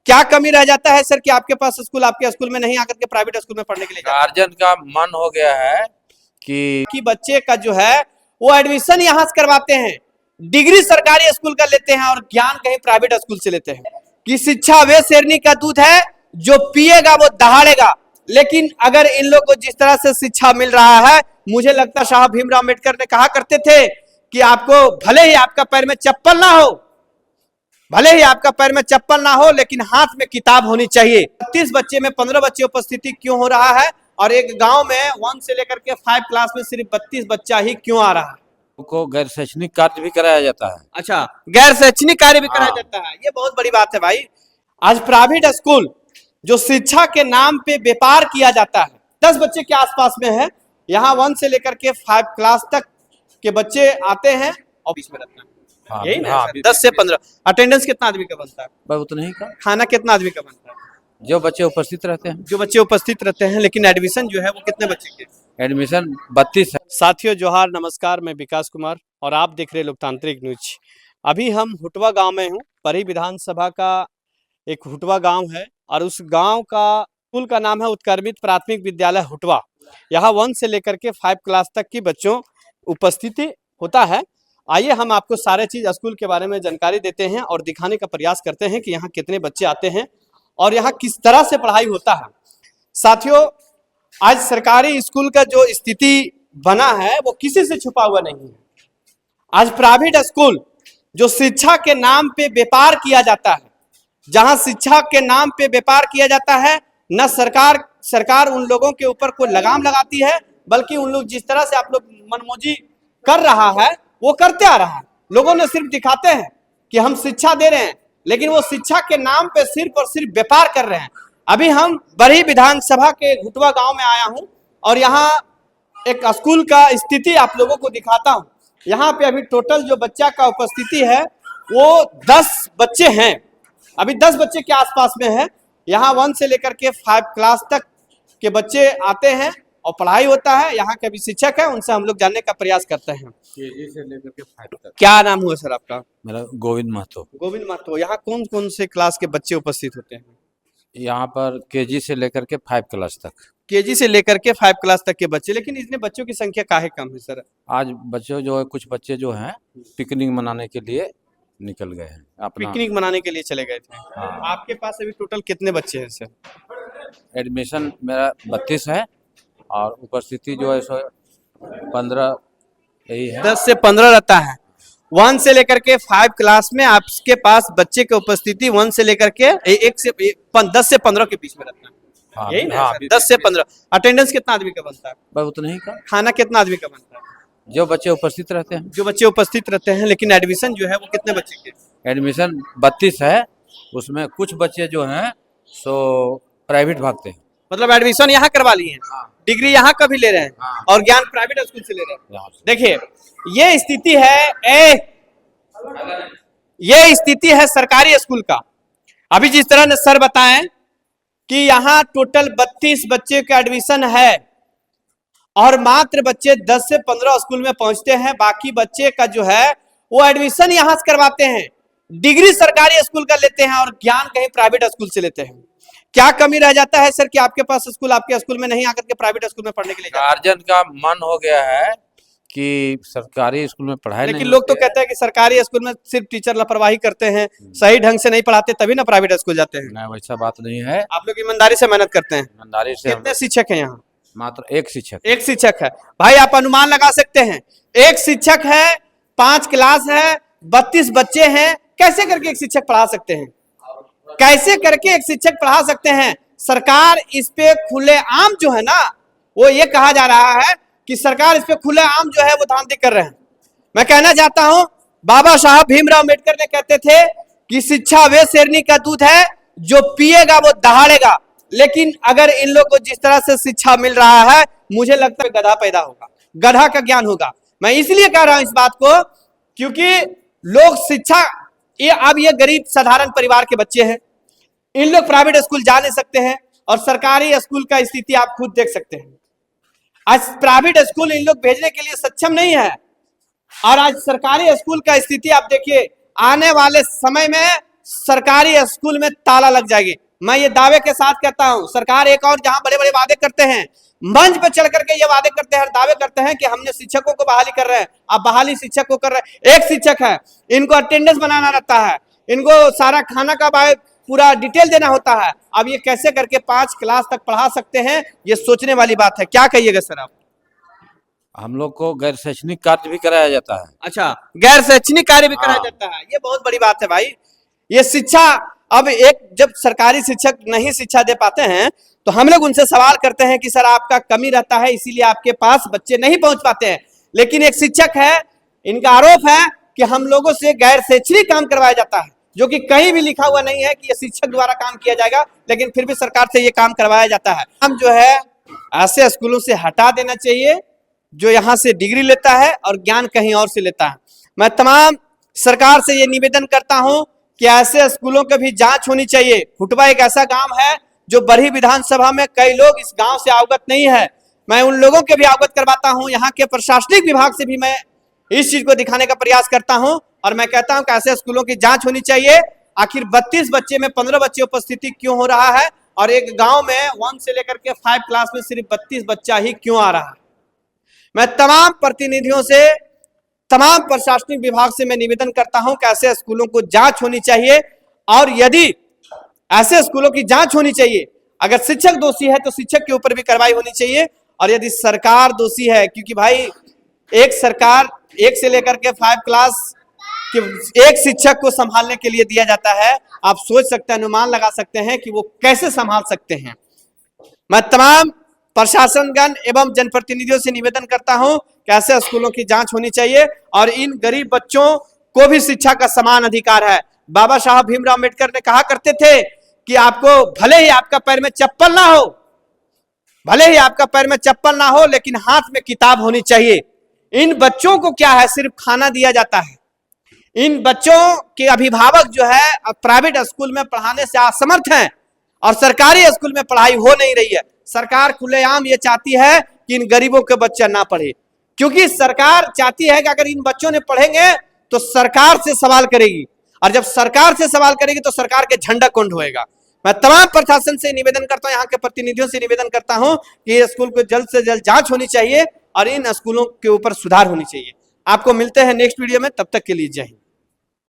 क्या कमी रह जाता है सर कि आपके पास स्कूल आपके स्कूल में नहीं आकर के प्राइवेट स्कूल में पढ़ने के लिए गार्जियन का मन हो गया है कि बच्चे का जो है वो एडमिशन यहाँ से करवाते हैं, डिग्री सरकारी स्कूल का लेते हैं और ज्ञान कहीं प्राइवेट स्कूल से लेते हैं। कि शिक्षा वे शेरनी का दूध है जो पिएगा वो दहाड़ेगा। लेकिन अगर इन लोग को जिस तरह से शिक्षा मिल रहा है, मुझे लगता है साहब भीमराव अम्बेडकर ने कहा करते थे कि आपको भले ही आपका पैर में चप्पल ना हो, भले ही आपका पैर में चप्पल ना हो, लेकिन हाथ में किताब होनी चाहिए। 30 बच्चे में 15 बच्चे उपस्थिति क्यों हो रहा है और एक गांव में 1 से लेकर के 5 क्लास में सिर्फ 32 बच्चा ही क्यों आ रहा है? उनको गैर शैक्षणिक कार्य भी कराया जाता है। अच्छा, गैर शैक्षणिक कार्य भी कराया जाता है, ये बहुत बड़ी बात है भाई। आज प्राइवेट स्कूल जो शिक्षा के नाम पे व्यापार किया जाता है, 10 बच्चे के आसपास में है, यहाँ 1 से लेकर के 5 क्लास तक के बच्चे आते हैं और बीच में रहते हैं। यही ना, 10 से 15। अटेंडेंस कितना आदमी का बनता है? भाई उतना ही का। खाना कितना आदमी का बनता है? जो बच्चे उपस्थित रहते हैं, जो बच्चे उपस्थित रहते हैं। लेकिन एडमिशन जो है वो कितने बच्चे के? एडमिशन 32 है। साथियों जोहार, नमस्कार, मैं विकास कुमार और आप देख रहे लोकतांत्रिक न्यूज। अभी हम हुटवा गांव में हूँ। परी विधानसभा का एक हुटवा गांव है और उस गांव का स्कूल का नाम है उत्क्रमित प्राथमिक विद्यालय हुटवा। यहाँ 1 से लेकर के 5 क्लास तक की बच्चों उपस्थिति होता है। आइए हम आपको सारे चीज स्कूल के बारे में जानकारी देते हैं और दिखाने का प्रयास करते हैं कि यहाँ कितने बच्चे आते हैं और यहाँ किस तरह से पढ़ाई होता है। साथियों, आज सरकारी स्कूल का जो स्थिति बना है वो किसी से छुपा हुआ नहीं है। आज प्राइवेट स्कूल जो शिक्षा के नाम पे व्यापार किया जाता है, जहां शिक्षा के नाम पे व्यापार किया जाता है, न सरकार उन लोगों के ऊपर कोई लगाम लगाती है, बल्कि उन लोग जिस तरह से आप लोग मनमौजी कर रहा है वो करते आ रहा है। लोगों ने सिर्फ दिखाते हैं कि हम शिक्षा दे रहे हैं, लेकिन वो शिक्षा के नाम पे सिर्फ और सिर्फ व्यापार कर रहे हैं। अभी हम बरही विधानसभा के हुटवा गांव में आया हूं और यहाँ एक स्कूल का स्थिति आप लोगों को दिखाता हूं। यहाँ पे अभी टोटल जो बच्चा का उपस्थिति है वो 10 बच्चे हैं। अभी 10 बच्चे के आसपास में है। यहाँ 1 से लेकर के 5 क्लास तक के बच्चे आते हैं और पढ़ाई होता है। यहाँ के भी शिक्षक है, उनसे हम लोग जानने का प्रयास करते हैं। केजी से लेकर के 5 तक। क्या नाम हुआ सर आपका? मेरा गोविंद महतो। गोविंद महतो। यहाँ कौन कौन से क्लास के बच्चे उपस्थित होते हैं? यहाँ पर केजी से लेकर के 5 क्लास तक। केजी से लेकर के 5 क्लास तक के बच्चे। लेकिन इतने बच्चों की संख्या काहे कम है सर? आज बच्चों जो है, कुछ बच्चे जो हैं पिकनिक मनाने के लिए निकल गए हैं। अपना पिकनिक मनाने के लिए चले गए थे। हाँ। आपके पास अभी टोटल कितने बच्चे हैं सर? एडमिशन मेरा 32 है और उपस्थिति जो है 15 यही है। 10 से 15 रहता है। 1 से लेकर के 5 क्लास में आपके पास बच्चे की उपस्थिति 1 से लेकर के 10 से 15 के बीच में रहता है। हाँ, यही ना, हाँ, 10 से 15। अटेंडेंस कितना आदमी का बनता है? भाई उतना ही का। खाना कितना आदमी का बनता है? जो बच्चे उपस्थित रहते हैं। जो बच्चे उपस्थित रहते हैं। लेकिन एडमिशन जो है वो कितने बच्चे के? एडमिशन 32 है, उसमें कुछ बच्चे जो हैं सो प्राइवेट भागते हैं। मतलब एडमिशन यहाँ करवा लिए हैं। हाँ। डिग्री यहाँ का भी ले रहे हैं। हाँ। और ज्ञान प्राइवेट स्कूल से ले रहे हैं। यहाँ से। देखिए ये स्थिति है ये स्थिति है सरकारी स्कूल का। अभी जिस तरह ने सर बताएं कि यहाँ टोटल 32 बच्चे का एडमिशन है और मात्र बच्चे 10 से 15 स्कूल में पहुंचते हैं। बाकी बच्चे का जो है वो एडमिशन यहाँ से करवाते हैं, डिग्री सरकारी स्कूल का लेते हैं और ज्ञान कहीं प्राइवेट स्कूल से लेते हैं। क्या कमी रह जाता है सर कि आपके पास स्कूल आपके स्कूल में नहीं आकर के प्राइवेट स्कूल में पढ़ने के लिए? गार्जियन का मन हो गया है कि सरकारी स्कूल में पढ़ाई लेकिन नहीं लोग तो होती है। कहते हैं कि सरकारी स्कूल में सिर्फ टीचर लापरवाही करते हैं, सही ढंग से नहीं पढ़ाते, तभी ना प्राइवेट स्कूल जाते हैं। नहीं, वैसा बात नहीं है। आप लोग ईमानदारी से मेहनत करते हैं। ईमानदारी से कितने शिक्षक हैं यहाँ? मात्र एक शिक्षक। एक शिक्षक है। भाई आप अनुमान लगा सकते हैं, एक शिक्षक है, 5 क्लास है, 32 बच्चे हैं। कैसे करके एक शिक्षक पढ़ा सकते हैं? कैसे करके एक शिक्षक पढ़ा सकते हैं? सरकार इस पे खुलेआम जो है ना, वो ये कहा जा रहा है कि सरकार इस पे खुलेआम जो है वो धांधली कर रहे हैं। मैं कहना चाहता हूं, बाबा साहब भीमराव अम्बेडकर ने कहते थे कि शिक्षा वे शेरनी का दूध है जो पिएगा वो दहाड़ेगा। लेकिन अगर इन लोग को जिस तरह से शिक्षा मिल रहा है, मुझे लगता है गधा पैदा होगा, गधा का ज्ञान होगा। मैं इसलिए कह रहा हूं इस बात को क्योंकि लोग शिक्षा, अब ये गरीब साधारण परिवार के बच्चे हैं, इन लोग प्राइवेट स्कूल जा नहीं सकते हैं और सरकारी स्कूल का स्थिति आप खुद देख सकते हैं। आज प्राइवेट स्कूल इन लोग भेजने के लिए सक्षम नहीं है और आज सरकारी स्कूल का स्थिति आप देखिए। आने वाले समय में सरकारी स्कूल में ताला लग जाएगी। मैं ये दावे के साथ कहता हूं, सरकार एक और जहां बड़े बड़े वादे करते हैं, मंच पे चढ़ करके ये वादे करते हैं, दावे करते हैं कि हमने शिक्षकों को बहाली कर रहे हैं। अब बहाली शिक्षक को कर रहे हैं। एक शिक्षक है, इनको अटेंडेंस बनाना रहता है, इनको सारा खाना का पूरा डिटेल देना होता है। अब ये कैसे करके 5 क्लास तक पढ़ा सकते हैं, ये सोचने वाली बात है। क्या कहिएगा सर आप? हम लोग को गैर शैक्षणिक कार्य भी कराया जाता है। अच्छा, गैर शैक्षणिक कार्य भी कराया हाँ। जाता है, ये बहुत बड़ी बात है भाई। ये शिक्षा, अब एक जब सरकारी शिक्षक नहीं शिक्षा दे पाते हैं तो हम लोग उनसे सवाल करते हैं कि सर आपका कमी रहता है, इसीलिए आपके पास बच्चे नहीं पहुंच पाते हैं। लेकिन एक शिक्षक है, इनका आरोप है कि हम लोगों से गैर शैक्षणिक काम करवाया जाता है, जो कि कहीं भी लिखा हुआ नहीं है कि ये शिक्षक द्वारा काम किया जाएगा, लेकिन फिर भी सरकार से ये काम करवाया जाता है। हम जो है ऐसे स्कूलों से हटा देना चाहिए जो यहाँ से डिग्री लेता है और ज्ञान कहीं और से लेता है। मैं तमाम सरकार से ये निवेदन करता हूं कि ऐसे स्कूलों की भी जांच होनी चाहिए। हुटवा एक ऐसा गांव है जो बरही विधानसभा में कई लोग इस गांव से अवगत नहीं है। मैं उन लोगों के भी अवगत करवाता हूं, यहाँ के प्रशासनिक विभाग से भी मैं इस चीज को दिखाने का प्रयास करता हूं और मैं कहता हूं कि ऐसे स्कूलों की जांच होनी चाहिए। आखिर 32 बच्चे में 15 बच्चे उपस्थिति क्यों हो रहा है और एक गांव में 1 से लेकर के 5 क्लास में सिर्फ 32 बच्चा ही क्यों आ रहा है? मैं तमाम प्रतिनिधियों से, तमाम प्रशासनिक विभाग से मैं निवेदन करता हूं कि ऐसे स्कूलों को जांच होनी चाहिए और यदि ऐसे स्कूलों की जांच होनी चाहिए, अगर शिक्षक दोषी है तो शिक्षक के ऊपर भी कार्रवाई होनी चाहिए। और यदि सरकार दोषी है, क्योंकि भाई एक सरकार 1 से लेकर के 5 क्लास कि एक शिक्षक को संभालने के लिए दिया जाता है, आप सोच सकते हैं, अनुमान लगा सकते हैं कि वो कैसे संभाल सकते हैं। मैं तमाम प्रशासनगण एवं जनप्रतिनिधियों से निवेदन करता हूं कि ऐसे स्कूलों की जांच होनी चाहिए और इन गरीब बच्चों को भी शिक्षा का समान अधिकार है। बाबा साहब भीमराव अम्बेडकर ने कहा करते थे कि आपको भले ही आपका पैर में चप्पल ना हो, भले ही आपका पैर में चप्पल ना हो, लेकिन हाथ में किताब होनी चाहिए। इन बच्चों को क्या है, सिर्फ खाना दिया जाता है। इन बच्चों के अभिभावक जो है प्राइवेट स्कूल में पढ़ाने से असमर्थ हैं और सरकारी स्कूल में पढ़ाई हो नहीं रही है। सरकार खुलेआम ये चाहती है कि इन गरीबों के बच्चे ना पढ़े, क्योंकि सरकार चाहती है कि अगर इन बच्चों ने पढ़ेंगे तो सरकार से सवाल करेगी और जब सरकार से सवाल करेगी तो सरकार के झंडा कौन ढोएगा। मैं तमाम प्रशासन से निवेदन करता हूं, यहाँ के प्रतिनिधियों से निवेदन करता हूं कि ये स्कूल को जल्द से जल्द जांच होनी चाहिए और इन स्कूलों के ऊपर सुधार होनी चाहिए। आपको मिलते हैं नेक्स्ट वीडियो में, तब तक के लिए जय हिंद।